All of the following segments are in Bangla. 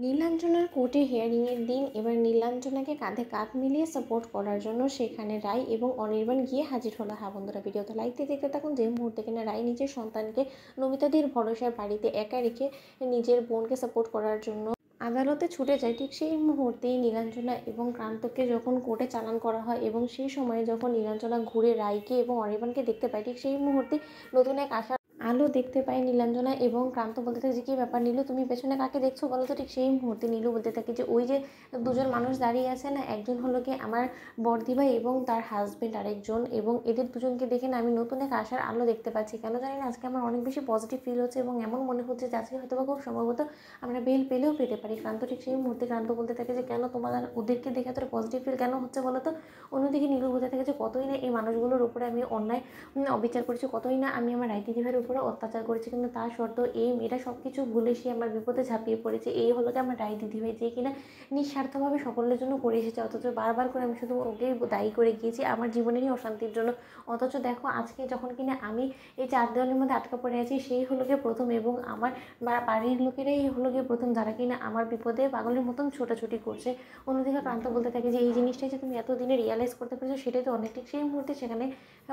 নীলাঞ্জনার কোর্টে হিয়ারিংয়ের দিন এবার নীলাঞ্জনাকে কাঁধে কাঁধ মিলিয়ে সাপোর্ট করার জন্য সেখানে রায় এবং অনির্বাণ গিয়ে হাজির হলো। হ্যাঁ বন্ধুরা, ভিডিওতে লাইক দিয়ে দেখতে থাকুন। যে মুহূর্তে কিনা রায় নিজের সন্তানকে নমিতাদির ভরসার বাড়িতে একা রেখে নিজের বোনকে সাপোর্ট করার জন্য আদালতে ছুটে যায়, ঠিক সেই মুহূর্তেই নীলাঞ্জনা এবং ক্রান্তকে যখন কোর্টে চালান করা হয় এবং সেই সময়ে যখন নীলাঞ্জনা ঘুরে রায়কে এবং অনির্বাণকে দেখতে পায়, ঠিক সেই মুহূর্তে নতুন এক আশা আলো দেখতে পায় নীলাঞ্জনা এবং ক্রান্ত বলতে থাকে যে কী ব্যাপার নীলু, তুমি পেছনে কাকে দেখছো বলো তো। ঠিক সেই মুহূর্তে নীলু বলতে থাকে যে ওই যে দুজন মানুষ দাঁড়িয়ে আছে না, একজন হলো কি আমার বড়দিভাই এবং তার হাজবেন্ড আরেকজন, এবং এদের দুজনকে দেখে না আমি নতুন এক আশার আলো দেখতে পাচ্ছি। কেন জানি না আজকে আমার অনেক বেশি পজিটিভ ফিল হচ্ছে এবং এমন মনে হচ্ছে যে আজকে হয়তো বা খুব সম্ভবত আমরা বেল পেলেও পেতে পারি। ক্রান্ত ঠিক সেই মুহূর্তে ক্রান্ত বলতে থাকে যে কেন তোমার ওদেরকে দেখে তোর পজিটিভ ফিল কেন হচ্ছে বলো তো। অন্যদিকে নীলু বলতে থাকে যে কতই না এই মানুষগুলোর উপরে আমি অন্যায় অবিচার করেছি, কতই না আমি আমার রায় দিদিভাইয়ের উপরে অত্যাচার করেছি, কিন্তু তা সত্ত্বেও এই মেয়েটা সব কিছু ভুলে সে আমার বিপদে ঝাঁপিয়ে পড়েছে। এই হলো কি আমার রায় দিদিভাই, যে কিনা নিঃস্বার্থভাবে সকলের জন্য করে এসেছে, অথচ বারবার করে আমি শুধু ওকেই দায়ী করে গিয়েছি আমার জীবনেরই অশান্তির জন্য। অথচ দেখো আজকে যখন কিনা আমি এই চার দেওয়ালের মধ্যে আটকা পড়ে আছি, সেই হলো গিয়ে প্রথম, এবং আমার বাড়ির লোকেরাই হলো গিয়ে প্রথম যারা কিনা আমার বিপদে পাগলের মতন ছোটাছুটি করছে। অন্যদিকে প্রান্ত বলতে থাকে যে এই জিনিসটাই যে তুমি এতদিনে রিয়ালাইজ করতে পেরেছো সেটাই তো অনেক। ঠিক সেই মুহূর্তে সেখানে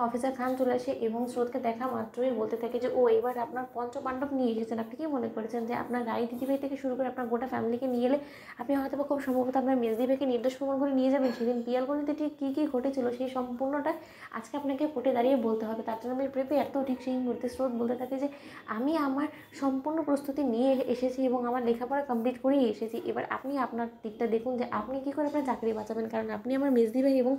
অফিসার খান চলে আসে এবং স্রোতকে দেখা মাত্রই বলতে থাকে যে ও এবার আপনার পঞ্চপাণ্ডব নিয়ে এসেছেন। আপনি কি মনে করেছেন যে আপনার রায় দিদিভাই থেকে শুরু করে আপনার গোটা ফ্যামিলিকে নিয়ে এলে আপনি হয়তো খুব সম্ভবত আপনার মেজদিভাইকে নির্দোষ প্রমাণ করে নিয়ে যাবেন? সেদিন পিয়ালগঞ্জে ঠিক কী কী ঘটেছিল সেই সম্পূর্ণটা আজকে আপনাকে কোর্টে দাঁড়িয়ে বলতে হবে, তার জন্য আমি এত ঠিক সেই মুহূর্তে স্রোত বলতে থাকে যে আমি আমার সম্পূর্ণ প্রস্তুতি নিয়ে এসেছি এবং আমার লেখাপড়া কমপ্লিট করেই এসেছি। এবার আপনি আপনার দিকটা দেখুন যে আপনি কী করে আপনার চাকরি বাঁচাবেন, কারণ আপনি আমার মেজদিভাই এবং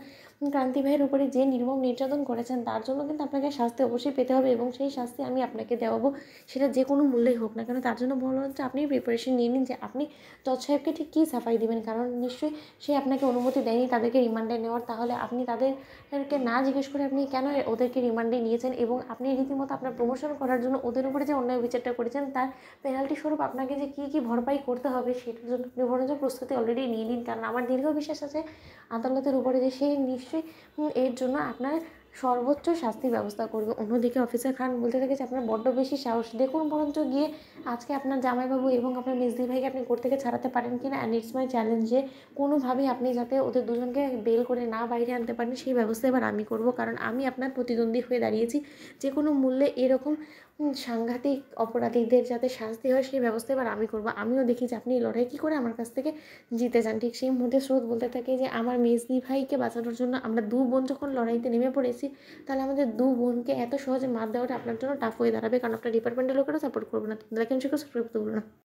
ক্রান্তি ভাইয়ের উপরে যে নির্মম নির্যাতন করেছেন তার জন্য কিন্তু আপনাকে শাস্তি অবশ্যই পেতে হবে, এবং সেই শাস্তি আমি আপনাকে দেওয়াবো, সেটা যে কোনো মূল্যেই হোক না কেন। তার জন্য বলা হচ্ছে আপনি প্রিপারেশন নিয়ে নিন যে আপনি জজ সাহেবকে ঠিক কী সাফাই দেবেন, কারণ নিশ্চয়ই সে আপনাকে অনুমতি দেয়নি তাদেরকে রিমান্ডে নেওয়ার। তাহলে আপনি তাদেরকে না জিজ্ঞেস করে আপনি কেন ওদেরকে রিমান্ডে নিয়েছেন, এবং আপনি রীতিমতো আপনার প্রমোশন করার জন্য ওদের উপরে যে অন্যায় বিচারটা করেছেন তার পেনাল্টি স্বরূপ আপনাকে যে কী কী ভরপাই করতে হবে সেটার জন্য আপনি বরঞ্চ প্রস্তুতি অলরেডি নিয়ে নিন, কারণ আমার দীর্ঘ বিশ্বাস আছে আদালতের উপরে যে সে নিশ্চয়ই এর জন্য আপনার সর্বোচ্চ শাস্তির ব্যবস্থা করবে। অন্যদিকে অফিসার খান বলতে থাকে যে আপনার বড্ড বেশি সাহস, দেখুন বরঞ্চ গিয়ে আজকে আপনার জামাইবাবু এবং আপনার মেজদি ভাইকে আপনি কোর্ট থেকে ছাড়াতে পারেন কি না, অ্যান্ড ইটস মাই চ্যালেঞ্জ যে কোনোভাবেই আপনি যাতে ওদের দুজনকে বেল করে না বাইরে আনতে পারেন সেই ব্যবস্থা এবার আমি করব, কারণ আমি আপনার প্রতিদ্বন্দ্বী হয়ে দাঁড়িয়েছি। যে কোনো মূল্যে এরকম সাংঘাতিক অপরাধীদের যাতে শাস্তি হয় সেই ব্যবস্থা এবার আমি করব। আমিও দেখি যে আপনি এই লড়াই কী করে আমার কাছ থেকে জিতে যান। ঠিক সেই মুহূর্তে স্রোত বলতে থাকে যে আমার মেজদি ভাইকে বাঁচানোর জন্য আমরা দু বোন যখন লড়াইতে নেমে পড়েছি, তাহলে আমাদের দু বোনকে এত সহজে মার দেওয়াটা আপনার জন্য টাফ হয়ে দাঁড়াবে, কারণ আপনার ডিপার্টমেন্টের লোকেরা সাপোর্ট করবে না। লাইক এন্ড শেয়ার সাবস্ক্রাইব করতে ভুলবেন না।